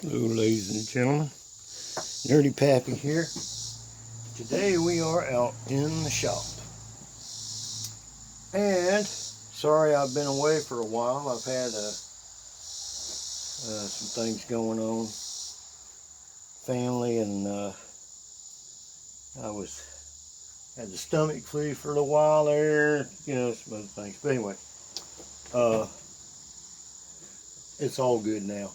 Hello, ladies and gentlemen. Nerdy Pappy here. Today we are out in the shop. And sorry I've been away for a while. I've had some things going on. Family, and I had the stomach flu for a little while there. Some other things. But anyway, it's all good now.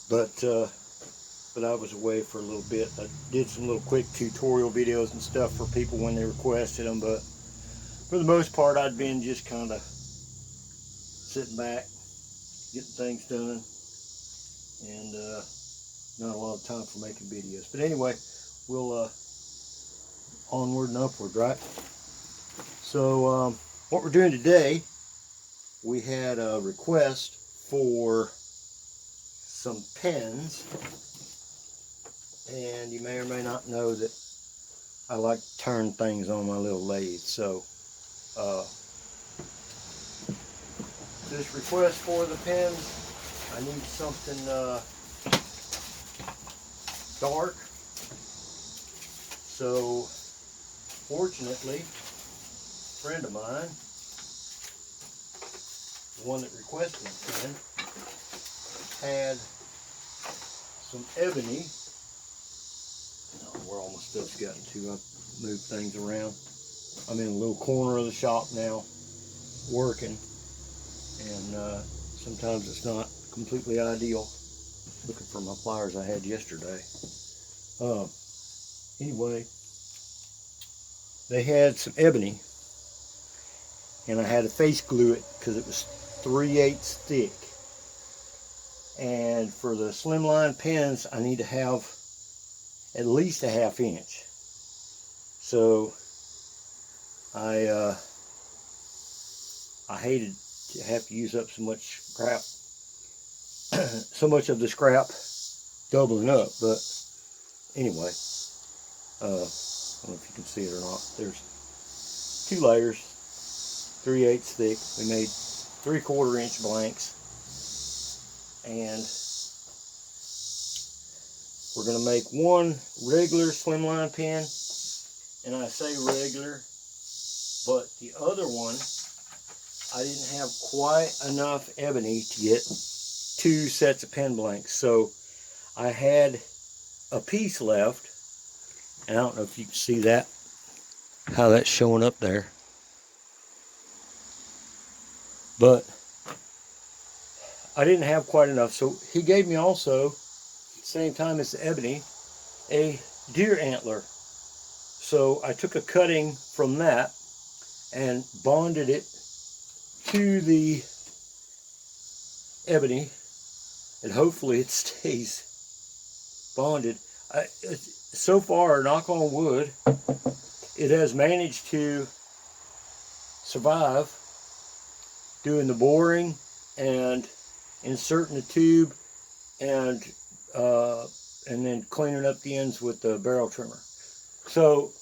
But I was away for a little bit. I did some little quick tutorial videos and stuff for people when they requested them, but for the most part I'd been just kind of sitting back, getting things done, and not a lot of time for making videos. But anyway, we'll onward and upward, right? So what we're doing today, we had a request for some pens. And you may or may not know that I like to turn things on my little lathe. So this request for the pens, I need something dark. So fortunately, a friend of mine, the one that requested the pen, had some Ebony. Where all my stuff's gotten to, I've moved things around. I'm in a little corner of the shop now, working, and sometimes it's not completely ideal. Looking for my pliers I had yesterday. Anyway, they had some Ebony, and I had to face glue it because it was 3/8 thick. And for the slimline pens, I need to have at least a 1/2 inch. So I hated to have to use up so much scrap, so much of the scrap doubling up. But anyway, I don't know if you can see it or not. There's 2 layers, 3/8 thick. We made 3/4 inch blanks, and we're going to make one regular slimline pen, and I say regular, but the other one, I didn't have quite enough Ebony to get 2 sets of pen blanks. So I had a piece left, and I don't know if you can see that, how that's showing up there. But I didn't have quite enough, so he gave me also, at the same time as the Ebony, a deer antler. So I took a cutting from that and bonded it to the Ebony, and hopefully it stays bonded. So far, knock on wood, it has managed to survive doing the boring and inserting the tube and then cleaning up the ends with the barrel trimmer. So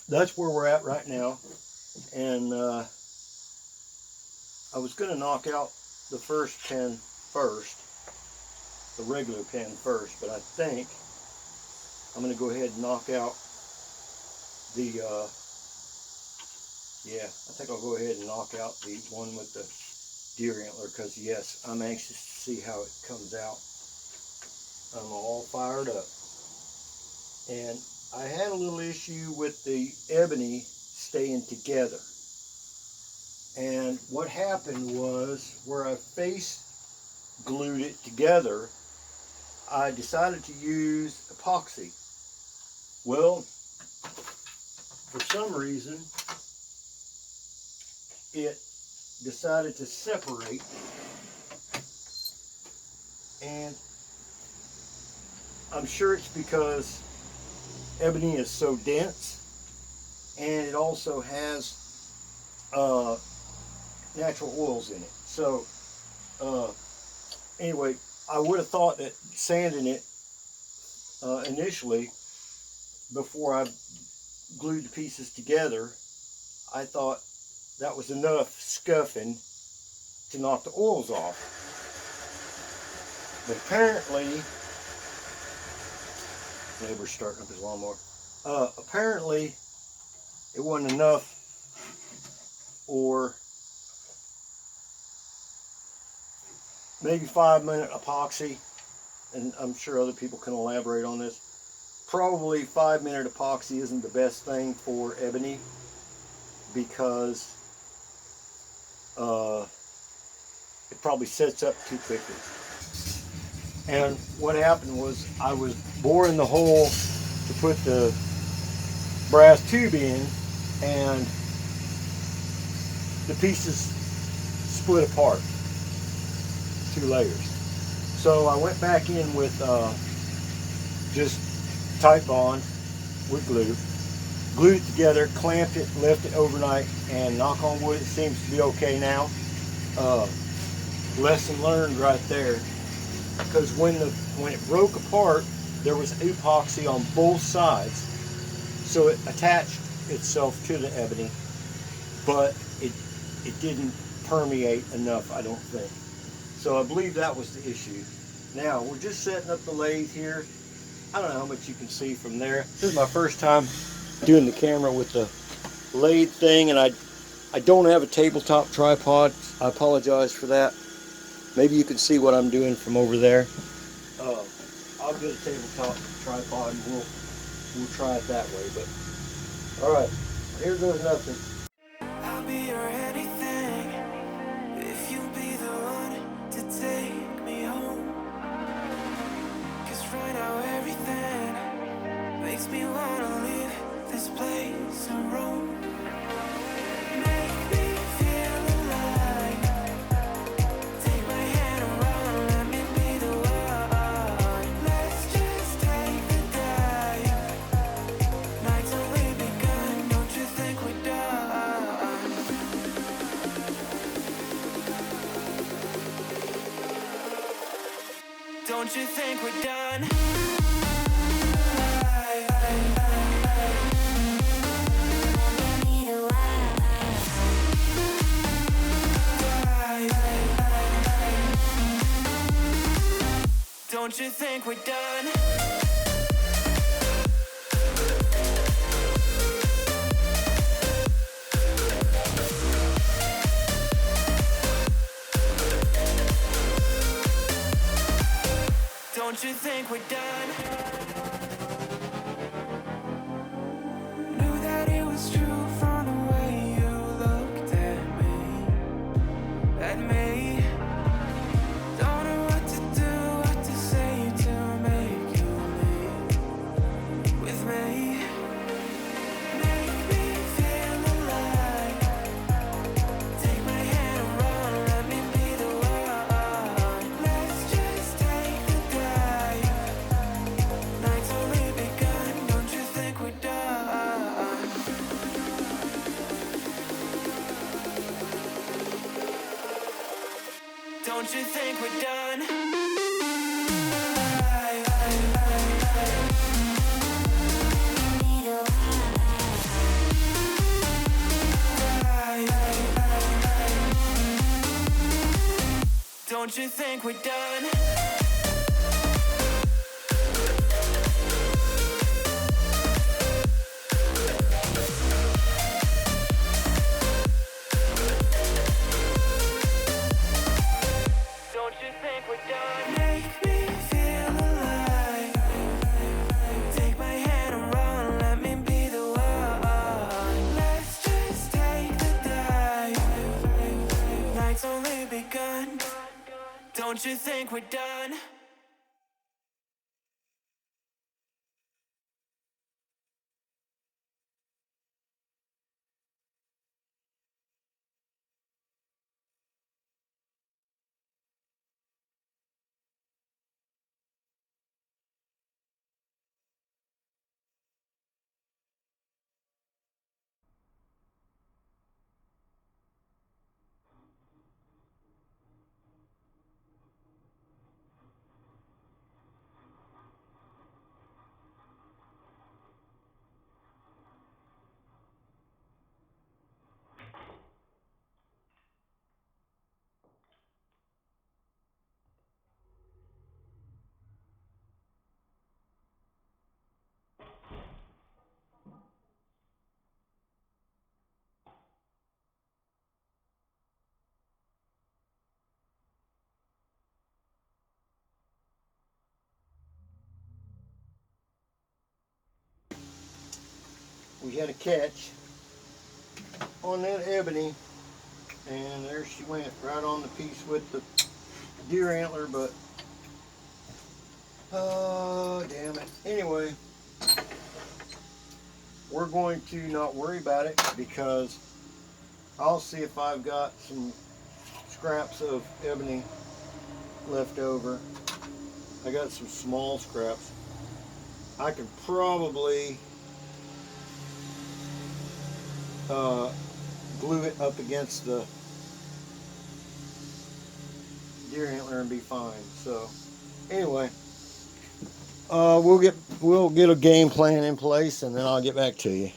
that's where we're at right now. And I was going to knock out the first pen first, the regular pen first, but I think I'm going to go ahead and knock out the I think I'll go ahead and knock out the one with the deer antler, because yes, I'm anxious to see how it comes out. I'm all fired up. And I had a little issue with the Ebony staying together. And what happened was, where I face glued it together, I decided to use epoxy. Well, for some reason, it decided to separate, and I'm sure it's because Ebony is so dense, and it also has natural oils in it. So anyway, I would have thought that sanding it initially, before I glued the pieces together, I thought that was enough scuffing to knock the oils off. But apparently, neighbor's starting up his lawnmower. Apparently, it wasn't enough, or maybe 5-minute epoxy, and I'm sure other people can elaborate on this. Probably 5-minute epoxy isn't the best thing for ebony because it probably sets up too quickly. And what happened was I was boring the hole to put the brass tube in, and the pieces split apart, 2 layers. So I went back in with just tight bond with glue, glued it together, clamped it, left it overnight, and knock on wood, it seems to be okay now. Lesson learned right there, because when it broke apart, there was epoxy on both sides, so it attached itself to the ebony, but it didn't permeate enough, I don't think. So I believe that was the issue. Now we're just setting up the lathe here. I don't know how much you can see from there. This is my first time doing the camera with the lathe thing, and I don't have a tabletop tripod. I apologize for that. Maybe you can see what I'm doing from over there. I'll get a tabletop tripod and we'll try it that way. But all right, here goes nothing. I'll be your anything if you be the one to take me home. 'Cause right now everything makes me wanna leave this place and roam. Make me feel alive. Take my hand and run, let me be the one. Let's just take the dive. Night's only begun, don't you think we're done? Don't you think we're done? Don't you think we're done? Don't you think we're done? Knew that it was true from the way you looked at me. Don't know what to do, what to say to make you leave with me. Make me feel alive. Take my hand and run, let me be the one. Let's just take the dive. Night's only begun, don't you think we're done? Don't you think we're done? Don't you think we're done? Don't you think we're done? Make me feel alive. Take my hand and run, let me be the one. Let's just take the dive. Night's only begun. Don't you think we're done? we had a catch on that Ebony, and there she went, right on the piece with the deer antler, but oh, damn it. Anyway, we're going to not worry about it because I'll see if I've got some scraps of Ebony left over. I got some small scraps. I could probably glue it up against the deer antler and be fine. So anyway, we'll get a game plan in place, and then I'll get back to you.